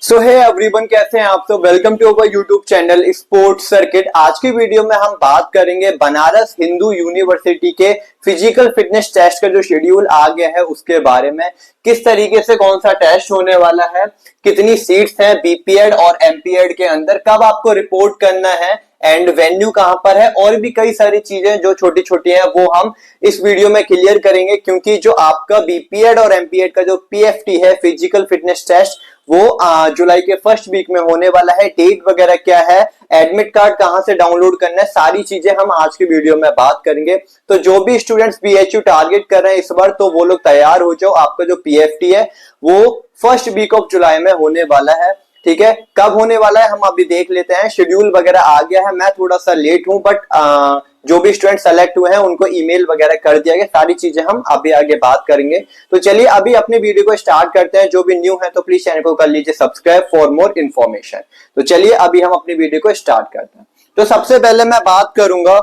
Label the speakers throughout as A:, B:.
A: सो hey everyone, कैसे हैं आप सब। Welcome to our YouTube channel sports circuit. आज की वीडियो में हम बात करेंगे बनारस हिंदू यूनिवर्सिटी के फिजिकल फिटनेस टेस्ट का जो शेड्यूल आ गया है उसके बारे में। किस तरीके से कौन सा टेस्ट होने वाला है, कितनी सीट्स हैं बीपीएड और एमपीएड के अंदर, कब आपको रिपोर्ट करना है एंड वेन्यू कहां पर है, और भी कई सारी चीजें जो छोटी छोटी हैं वो हम इस वीडियो में क्लियर करेंगे। क्योंकि जो आपका बीपीएड और एमपीएड का जो पीएफटी है, फिजिकल फिटनेस टेस्ट, वो जुलाई के फर्स्ट वीक में होने वाला है। डेट वगैरह क्या है, एडमिट कार्ड कहां से डाउनलोड करना है, सारी चीजें हम आज की वीडियो में बात करेंगे। तो जो भी स्टूडेंट्स बीएचयू टारगेट कर रहे हैं इस बार, तो वो लोग तैयार हो जाओ। आपका जो पीएफटी है वो फर्स्ट वीक ऑफ जुलाई में होने वाला है। ठीक है, कब होने वाला है हम अभी देख लेते हैं। शेड्यूल वगैरह आ गया है, मैं थोड़ा सा लेट हूं, बट जो भी स्टूडेंट सेलेक्ट हुए हैं उनको ईमेल वगैरह कर दिया गया। सारी चीजें हम अभी आगे बात करेंगे। तो चलिए अभी अपनी वीडियो को स्टार्ट करते हैं। जो भी न्यू है तो प्लीज चैनल को कर लीजिए सब्सक्राइब फॉर मोर इन्फॉर्मेशन। तो चलिए अभी हम अपनी वीडियो को स्टार्ट करते हैं। तो सबसे पहले मैं बात करूंगा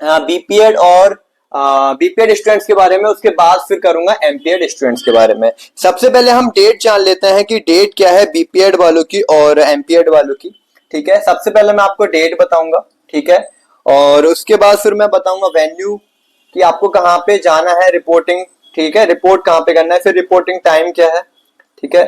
A: बीपीएड और बीपीएड स्टूडेंट्स के बारे में, उसके बाद फिर करूंगा एमपीएड स्टूडेंट्स के बारे में। सबसे पहले हम डेट जान लेते हैं कि डेट क्या है बीपीएड वालों की और एमपीएड वालों की। ठीक है, सबसे पहले मैं आपको डेट बताऊंगा। ठीक है, और उसके बाद फिर मैं बताऊंगा वेन्यू कि आपको कहाँ पे जाना है, रिपोर्टिंग। ठीक है, रिपोर्ट कहाँ पे करना है, फिर रिपोर्टिंग टाइम क्या है। ठीक है,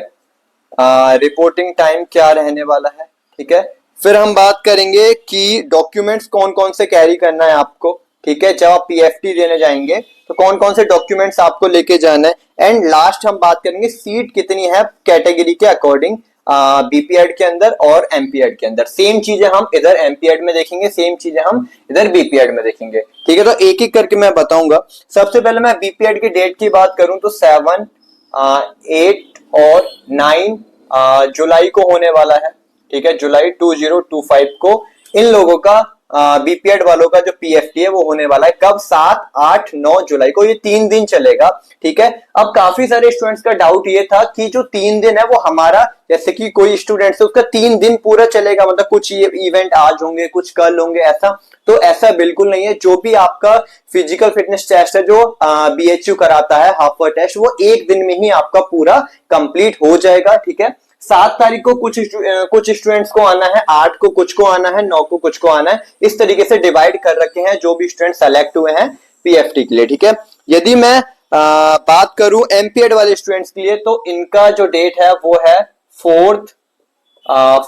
A: रिपोर्टिंग टाइम क्या रहने वाला है। ठीक है, फिर हम बात करेंगे कि डॉक्यूमेंट्स कौन कौन से कैरी करना है आपको। ठीक है, जब आप पीएफटी देने जाएंगे तो कौन कौन से डॉक्यूमेंट्स आपको लेके जाना है। एंड लास्ट हम बात करेंगे सीट कितनी है कैटेगरी के अकॉर्डिंग, बीपीएड के अंदर और एमपीएड के अंदर। सेम चीजें हम इधर एमपीएड में देखेंगे, सेम चीजें हम इधर बीपीएड में देखेंगे। ठीक है, तो एक एक करके मैं बताऊंगा। सबसे पहले मैं बीपीएड की डेट की बात करूं तो 7, 8 और 9 जुलाई को होने वाला है। ठीक है, जुलाई 2025 को इन लोगों का बीपीएड वालों का जो पीएफटी है वो होने वाला है। कब? 7, 8, 9 जुलाई को। ये 3 दिन चलेगा। ठीक है, अब काफी सारे स्टूडेंट्स का डाउट ये था कि जो 3 दिन है वो हमारा, जैसे कि कोई स्टूडेंट है उसका 3 दिन पूरा चलेगा, मतलब कुछ ये इवेंट आज होंगे कुछ कल होंगे, ऐसा तो ऐसा बिल्कुल नहीं है। जो भी आपका फिजिकल फिटनेस टेस्ट है जो बीएचयू कराता है हाफ टेस्ट, वो एक दिन में ही आपका पूरा कंप्लीट हो जाएगा। ठीक है, 7 तारीख को कुछ स्टूडेंट्स को आना है, 8 को कुछ को आना है, 9 को कुछ को आना है। इस तरीके से डिवाइड कर रखे हैं जो भी स्टूडेंट सेलेक्ट हुए हैं पीएफटी के लिए। ठीक है, यदि मैं बात करूं एमपीएड वाले स्टूडेंट्स के लिए, तो इनका जो डेट है वो है 4th,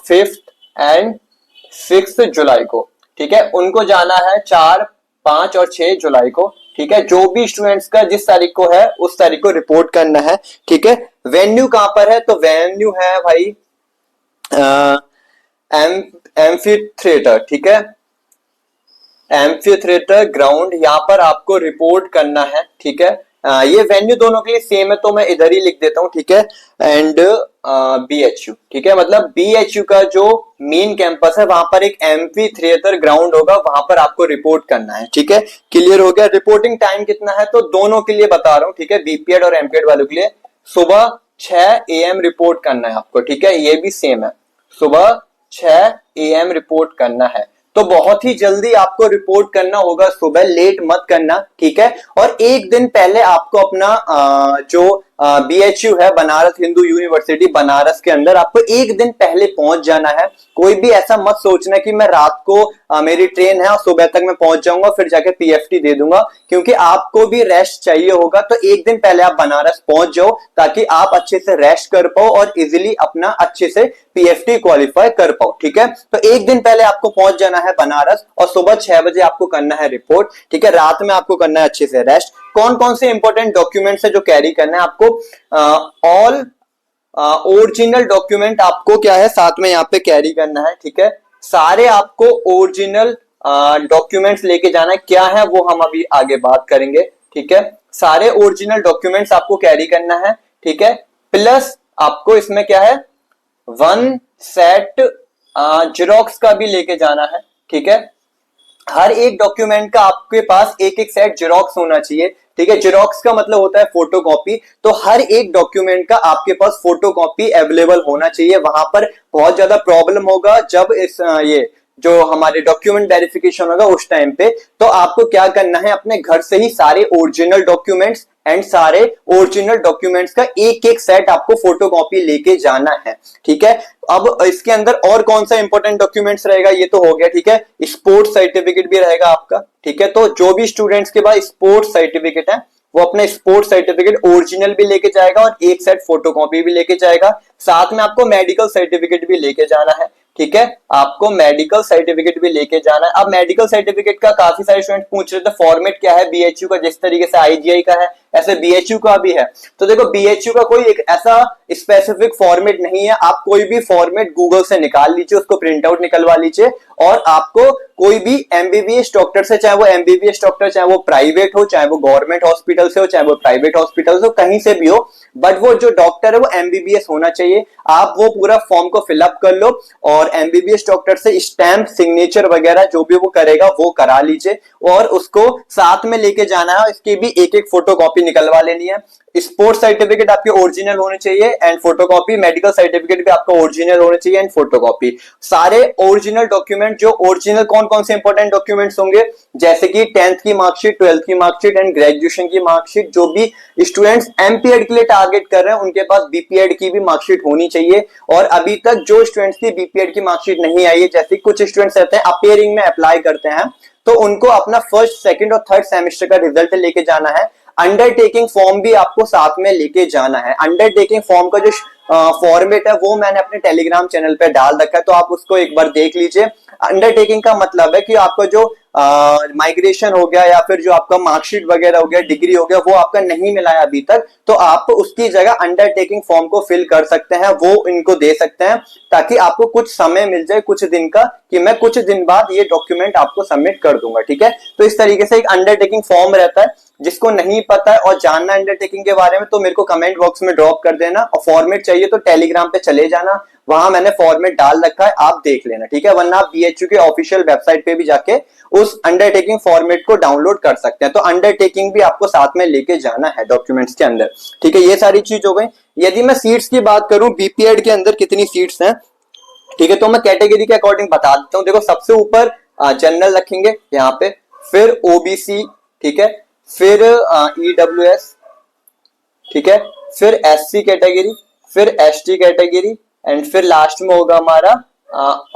A: 5th एंड 6th जुलाई को। ठीक है, उनको जाना है 4, 5 और 6 जुलाई को। ठीक है, जो भी स्टूडेंट्स का जिस तारीख को है उस तारीख को रिपोर्ट करना है। ठीक है, वेन्यू कहां पर है, तो वेन्यू है भाई एम्फी थिएटर। ठीक है, एम्फी थिएटर ग्राउंड, यहां पर आपको रिपोर्ट करना है। ठीक है, ये वेन्यू दोनों के लिए सेम है तो मैं इधर ही लिख देता हूं। ठीक है, एंड बीएचयू। ठीक है, मतलब बीएचयू का जो मेन कैंपस है वहां पर एक एम्फी थिएटर ग्राउंड होगा, वहां पर आपको रिपोर्ट करना है। ठीक है, क्लियर हो गया। रिपोर्टिंग टाइम कितना है, तो दोनों के लिए बता रहा हूं। ठीक है, बीपीएड और एमपीएड वालों के लिए सुबह 6 AM रिपोर्ट करना है आपको। ठीक है, ये भी सेम है, सुबह 6 AM रिपोर्ट करना है। तो बहुत ही जल्दी आपको रिपोर्ट करना होगा, सुबह लेट मत करना। ठीक है, और एक दिन पहले आपको अपना जो बीएचयू है बनारस हिंदू यूनिवर्सिटी बनारस के अंदर, आपको एक दिन पहले पहुंच जाना है। कोई भी ऐसा मत सोचना कि मैं रात को मेरी ट्रेन है और सुबह तक मैं पहुंच जाऊंगा फिर जाके पीएफटी दे दूंगा, क्योंकि आपको भी रेस्ट चाहिए होगा। तो एक दिन पहले आप बनारस पहुंच जाओ ताकि आप अच्छे से रेस्ट कर पाओ और इजिली अपना अच्छे से पीएफटी क्वालिफाई कर पाओ। ठीक है, तो एक दिन पहले आपको पहुंच जाना है बनारस और सुबह 6 बजे आपको करना है रिपोर्ट। ठीक है, रात में आपको करना है अच्छे से रेस्ट। कौन कौन से इंपॉर्टेंट डॉक्यूमेंट्स है जो कैरी करना है आपको, ऑल ओरिजिनल डॉक्यूमेंट आपको क्या है साथ में यहाँ पे कैरी करना है। ठीक है, सारे आपको ओरिजिनल डॉक्यूमेंट्स लेके जाना है। क्या है वो हम अभी आगे बात करेंगे। ठीक है, सारे ओरिजिनल डॉक्यूमेंट्स आपको कैरी करना है। ठीक है, प्लस आपको इसमें क्या है 1 सेट जेरोक्स का भी लेके जाना है। ठीक है, हर एक डॉक्यूमेंट का आपके पास एक एक सेट जेरोक्स होना चाहिए। ठीक है, जेरोक्स का मतलब होता है फोटोकॉपी, तो हर एक डॉक्यूमेंट का आपके पास फोटोकॉपी अवेलेबल होना चाहिए। वहां पर बहुत ज्यादा प्रॉब्लम होगा जब ये जो हमारे डॉक्यूमेंट वेरिफिकेशन होगा उस टाइम पे। तो आपको क्या करना है, अपने घर से ही सारे ओरिजिनल डॉक्यूमेंट्स एंड सारे ओरिजिनल डॉक्यूमेंट्स का एक एक सेट आपको फोटोकॉपी लेके जाना है। ठीक है, अब इसके अंदर और कौन सा इंपॉर्टेंट डॉक्यूमेंट्स रहेगा ये तो हो गया। ठीक है, स्पोर्ट्स सर्टिफिकेट भी रहेगा आपका। ठीक है, तो जो भी स्टूडेंट्स के पास स्पोर्ट्स सर्टिफिकेट है वो अपना स्पोर्ट्स सर्टिफिकेट ओरिजिनल भी लेके जाएगा और एक सेट फोटोकॉपी भी लेके जाएगा। साथ में आपको मेडिकल सर्टिफिकेट भी लेके जाना है। ठीक है, आपको मेडिकल सर्टिफिकेट भी लेके जाना है। अब मेडिकल सर्टिफिकेट का काफी सारे स्टूडेंट पूछ रहे थे फॉर्मेट क्या है बीएचयू का, जिस तरीके से आईजीआई का है ऐसे बीएचयू का भी है। तो देखो बीएचयू का कोई एक ऐसा स्पेसिफिक फॉर्मेट नहीं है, आप कोई भी फॉर्मेट गूगल से निकाल लीजिए, उसको प्रिंट आउट निकलवा लीजिए और आपको कोई भी एमबीबीएस डॉक्टर से, चाहे वो एमबीबीएस डॉक्टर चाहे वो प्राइवेट हो, चाहे वो गवर्नमेंट हॉस्पिटल से हो, चाहे वो प्राइवेट हॉस्पिटल से हो, कहीं से भी हो, बट वो जो डॉक्टर है वो एमबीबीएस होना चाहिए। आप वो पूरा फॉर्म को फिलअप कर लो और एमबीबीएस डॉक्टर से स्टैम्प सिग्नेचर वगैरह जो भी वो करेगा वो करा लीजिए और उसको साथ में लेके जाना है। इसकी भी एक एक फोटोकॉपी निकलवा लेनी है। स्पोर्ट्स सर्टिफिकेट आपके ओरिजिनल होने चाहिए एंड फोटोकॉपी, मेडिकल सर्टिफिकेट भी आपका ओरिजिनल होने चाहिए एंड फोटोकॉपी। सारे ओरिजिनल डॉक्यूमेंट, जो ओरिजिनल कौन कौन से इंपॉर्टेंट डॉक्यूमेंट्स होंगे, जैसे कि 10th की मार्कशीट, 12th की मार्कशीट एंड ग्रेजुएशन की मार्कशीट। जो भी स्टूडेंट्स एमपीएड के लिए टारगेट कर रहे हैं उनके पास बीपीएड की भी मार्कशीट होनी चाहिए। और अभी तक जो स्टूडेंट्स की बीपीएड की मार्कशीट नहीं आई है, जैसे कुछ स्टूडेंट्स रहते हैं अपियरिंग में अप्लाई करते हैं, तो उनको अपना फर्स्ट, सेकंड और थर्ड सेमेस्टर का रिजल्ट लेके जाना है। अंडरटेकिंग फॉर्म भी आपको साथ में लेके जाना है। अंडरटेकिंग फॉर्म का जो फॉर्मेट है वो मैंने अपने टेलीग्राम चैनल पे डाल रखा है, तो आप उसको एक बार देख लीजिए। अंडरटेकिंग का मतलब है कि आपका जो माइग्रेशन हो गया या फिर जो आपका मार्कशीट वगैरह हो गया, डिग्री हो गया, वो आपका नहीं मिला है अभी तक, तो आप उसकी जगह अंडरटेकिंग फॉर्म को फिल कर सकते हैं, वो इनको दे सकते हैं ताकि आपको कुछ समय मिल जाए कुछ दिन का, कि मैं कुछ दिन बाद ये डॉक्यूमेंट आपको सबमिट कर दूंगा। ठीक है, तो इस तरीके से एक अंडरटेकिंग फॉर्म रहता है। जिसको नहीं पता है और जानना अंडरटेकिंग के बारे में तो मेरे को कमेंट बॉक्स में ड्रॉप कर देना, और फॉर्मेट चाहिए तो टेलीग्राम पे चले जाना, वहां मैंने फॉर्मेट डाल रखा है, आप देख लेना। ठीक है, वरना आप बीएचयू के ऑफिशियल वेबसाइट पे भी जाके उस अंडरटेकिंग फॉर्मेट को डाउनलोड कर सकते हैं। तो अंडरटेकिंग भी आपको साथ में लेके जाना है डॉक्यूमेंट्स के अंदर। ठीक है, ये सारी चीज हो गई। यदि मैं सीट्स की बात करूं, बीपीएड के अंदर कितनी सीट्स हैं, ठीक है, तो मैं कैटेगरी के अकॉर्डिंग बता देता हूं। देखो, सबसे ऊपर जनरल रखेंगे यहाँ पे, फिर ओबीसी, ठीक है, फिर ईडब्ल्यूएस, ठीक है, फिर एससी कैटेगरी, फिर एसटी कैटेगरी एंड फिर लास्ट में होगा हमारा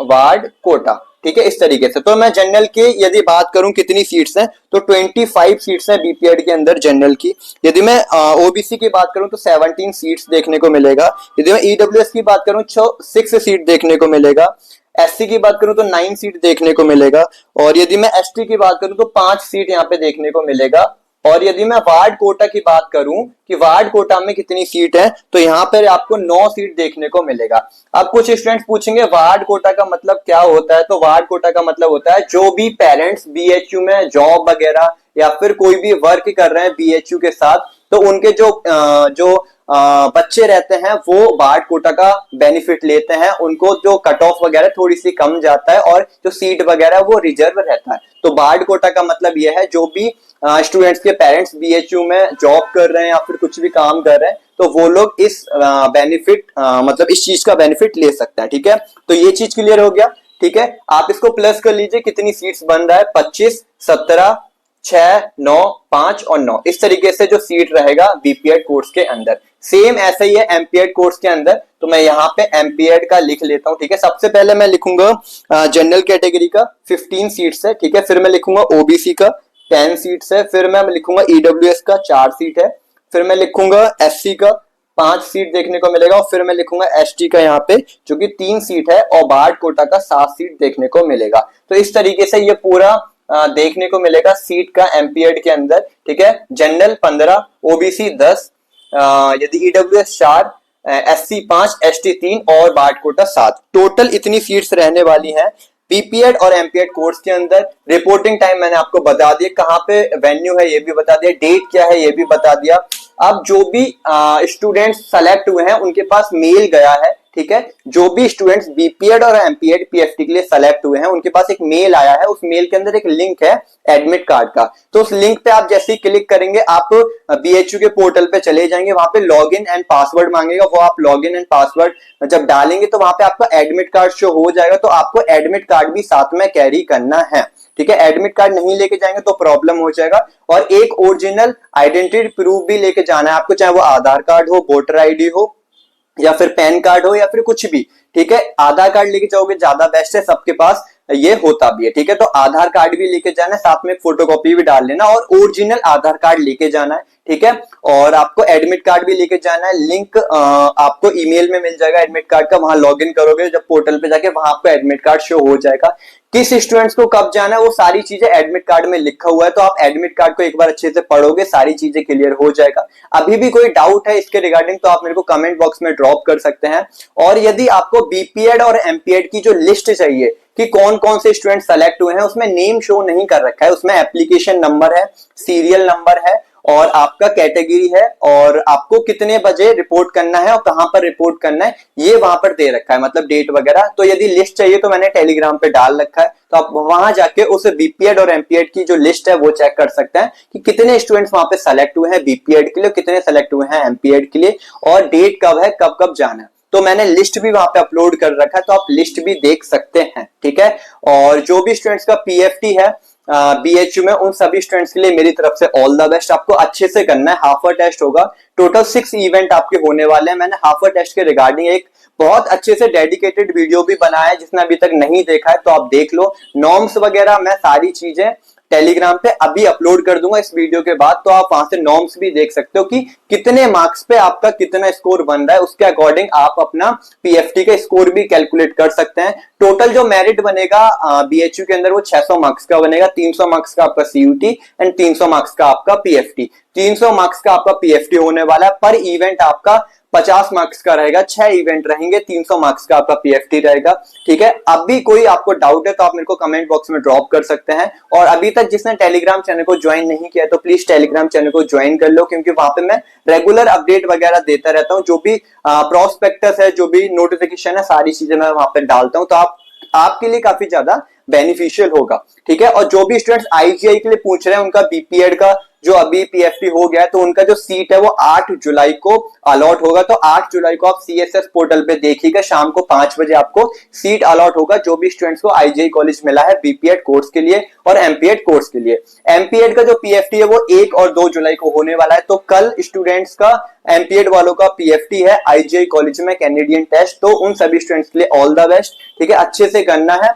A: वार्ड कोटा। ठीक है, इस तरीके से। तो मैं जनरल की यदि बात करूं कितनी सीट्स हैं, तो 25 सीट्स हैं बीपीएड के अंदर जनरल की। यदि मैं ओबीसी की बात करूं तो 17 सीट्स देखने को मिलेगा। यदि मैं ईडब्ल्यूएस की बात करूं 6 सीट देखने को मिलेगा। एससी की बात करूं तो 9 सीट देखने को मिलेगा। और यदि मैं एसटी की बात करूं तो 5 सीट यहाँ पे देखने को मिलेगा। और यदि मैं वार्ड कोटा की बात करूं कि वार्ड कोटा में कितनी सीट है, तो यहाँ पर आपको 9 सीट देखने को मिलेगा। अब कुछ स्टूडेंट्स पूछेंगे वार्ड कोटा का मतलब क्या होता है, तो वार्ड कोटा का मतलब होता है जो भी पेरेंट्स बीएचयू में जॉब वगैरह या फिर कोई भी वर्क कर रहे हैं बीएचयू के साथ, तो उनके जो बच्चे रहते हैं वो वार्ड कोटा का बेनिफिट लेते हैं। उनको जो कट ऑफ वगैरह थोड़ी सी कम जाता है और जो सीट वगैरह वो रिजर्व रहता है। तो वार्ड कोटा का मतलब यह है जो भी स्टूडेंट्स के पेरेंट्स बीएचयू में जॉब कर रहे हैं या फिर कुछ भी काम कर रहे हैं, तो वो लोग इस बेनिफिट मतलब इस चीज का बेनिफिट ले सकते हैं। ठीक है, तो ये चीज क्लियर हो गया। ठीक है, आप इसको प्लस कर लीजिए, कितनी सीट्स बन रहा है, 25, 17, 6, 9, 5 और 9, इस तरीके से जो सीट रहेगा बीपीएड कोर्स के अंदर। सेम ऐसा ही है एमपीएड कोर्स के अंदर, तो मैं यहाँ पे एमपीएड का लिख लेता हूँ। ठीक है, सबसे पहले मैं लिखूंगा जनरल कैटेगरी का 15 सीट्स है। ठीक है, फिर मैं लिखूंगा ओबीसी का 10 सीट्स है, फिर मैं लिखूंगा ईडब्ल्यूएस का 4 सीट है, फिर मैं लिखूंगा एससी का 5 सीट देखने को मिलेगा, और फिर मैं लिखूंगा एसटी का यहाँ पे जो कि 3 सीट है, और वार्ड कोटा का 7 सीट देखने को मिलेगा। तो इस तरीके से ये पूरा देखने को मिलेगा सीट का एमपीएड के अंदर। ठीक है, जनरल 15, ओबीसी 10, यदि ईडब्ल्यूएस 4, एससी 5, एसटी 3 और वार्ड कोटा 7, टोटल इतनी सीट्स रहने वाली हैं बीपीएड और एमपीएड कोर्स के अंदर। रिपोर्टिंग टाइम मैंने आपको बता दिया, कहाँ पे वेन्यू है ये भी बता दिया, डेट क्या है ये भी बता दिया। अब जो भी स्टूडेंट्स सेलेक्ट हुए हैं उनके पास मेल गया है। ठीक है, जो भी स्टूडेंट्स बीपीएड और एमपीएड पीएफटी के लिए सेलेक्ट हुए हैं उनके पास एक मेल आया है। उस मेल के अंदर एक लिंक है एडमिट कार्ड का, तो उस लिंक पे आप जैसे ही क्लिक करेंगे आप बीएचयू के पोर्टल पे चले जाएंगे, वहां पे लॉगिन एंड पासवर्ड मांगेगा, वो आप लॉगिन एंड पासवर्ड जब डालेंगे तो वहां पे आपका एडमिट कार्ड शो हो जाएगा। तो आपको एडमिट कार्ड भी साथ में कैरी करना है। ठीक है। एडमिट कार्ड नहीं लेके जाएंगे तो प्रॉब्लम हो जाएगा। और एक ओरिजिनल आइडेंटिटी प्रूफ भी लेके जाना है आपको, चाहे वो आधार कार्ड हो, वोटर आईडी हो, या फिर पैन कार्ड हो, या फिर कुछ भी, ठीक है। आधार कार्ड लेके जाओगे ज्यादा बेस्ट है, सबके पास ये होता भी है, ठीक है। तो आधार कार्ड भी लेके जाना है, साथ में फोटोकॉपी भी डाल लेना, और ओरिजिनल आधार कार्ड लेके जाना है, ठीक है। और आपको एडमिट कार्ड भी लेके जाना है। लिंक आपको ईमेल में मिल जाएगा एडमिट कार्ड का, वहां लॉगिन करोगे जब पोर्टल पे जाके, वहां आपको एडमिट कार्ड शो हो जाएगा। किस स्टूडेंट्स को कब जाना है वो सारी चीजें एडमिट कार्ड में लिखा हुआ है, तो आप एडमिट कार्ड को एक बार अच्छे से पढ़ोगे, सारी चीजें क्लियर हो जाएगा। अभी भी कोई डाउट है इसके रिगार्डिंग तो आप मेरे को कमेंट बॉक्स में ड्रॉप कर सकते हैं। और यदि आपको बीपीएड और एमपीएड की जो लिस्ट चाहिए कि कौन कौन से स्टूडेंट सेलेक्ट हुए हैं, उसमें नेम शो नहीं कर रखा है, उसमें एप्लीकेशन नंबर है, सीरियल नंबर है, और आपका कैटेगरी है, और आपको कितने बजे रिपोर्ट करना है और कहां पर रिपोर्ट करना है, ये वहां पर दे रखा है, मतलब डेट वगैरह। तो यदि लिस्ट चाहिए तो मैंने टेलीग्राम पे डाल रखा है, तो आप वहां जाके उस बीपीएड और एमपीएड की जो लिस्ट है वो चेक कर सकते हैं कि कितने स्टूडेंट्स वहां पे सेलेक्ट हुए हैं बीपीएड के लिए, कितने सेलेक्ट हुए हैं एमपीएड के लिए, और डेट कब है, कब कब जाना है। तो मैंने लिस्ट भी वहां पे अपलोड कर रखा है, तो आप लिस्ट भी देख सकते हैं, ठीक है। और जो भी स्टूडेंट्स का पीएफटी है बीएचयू में, उन सभी स्टूडेंट्स के लिए मेरी तरफ से ऑल द बेस्ट। आपको अच्छे से करना है, हाफ टेस्ट होगा, टोटल 6 इवेंट आपके होने वाले हैं। मैंने हाफ टेस्ट के रिगार्डिंग एक बहुत अच्छे से डेडिकेटेड वीडियो भी बनाया है, जिसने अभी तक नहीं देखा है तो आप देख लो। नॉर्म्स वगैरह मैं सारी चीजें टेलीग्राम पे अभी अपलोड कर दूंगा इस वीडियो के बाद, तो आप वहां से नॉर्म्स भी देख सकते हो कि कितने मार्क्स पे आपका कितना स्कोर बन रहा है, उसके अकॉर्डिंग आप अपना पीएफटी का स्कोर भी कैलकुलेट कर सकते हैं। टोटल जो मेरिट बनेगा बीएचयू के अंदर वो 600 मार्क्स का बनेगा, 300 मार्क्स का आपका सीयूटी एंड 300 मार्क्स का आपका पीएफटी। 300 मार्क्स का आपका पीएफटी होने वाला है, पर इवेंट आपका 50 मार्क्स का रहेगा, 6 इवेंट रहेंगे, 300 मार्क्स का आपका पीएफटी रहेगा, ठीक है। अब भी कोई आपको डाउट है तो आप मेरे को कमेंट बॉक्स में ड्रॉप कर सकते हैं। और अभी तक जिसने टेलीग्राम चैनल को ज्वाइन नहीं किया तो प्लीज टेलीग्राम चैनल को ज्वाइन कर लो, क्योंकि वहां पे मैं रेगुलर अपडेट वगैरह देता रहता हूँ। जो भी प्रोस्पेक्टस है, जो भी नोटिफिकेशन है, सारी चीजें मैं वहां पे डालता हूँ, तो आपके लिए काफी ज्यादा बेनिफिशियल होगा, ठीक है। और जो भी स्टूडेंट्स आईजीआई के लिए पूछ रहे हैं, उनका बीपीएड का जो अभी पीएफटी हो गया है, तो उनका जो सीट है वो 8 जुलाई को अलॉट होगा। तो 8 जुलाई को आप सीएसएस पोर्टल पे देखिएगा, शाम को 5 बजे आपको सीट अलॉट होगा, जो भी स्टूडेंट्स को आईजीआई कॉलेज मिला है बीपीएड कोर्स के लिए और एमपीएड कोर्स के लिए। एमपीएड का जो पीएफटी है वो 1 और 2 जुलाई को होने वाला है। तो कल स्टूडेंट्स का एमपीएड वालों का पीएफटी है आईजीआई कॉलेज में, कैनेडियन टेस्ट। तो उन सभी स्टूडेंट्स के लिए ऑल द बेस्ट, ठीक है। अच्छे से करना है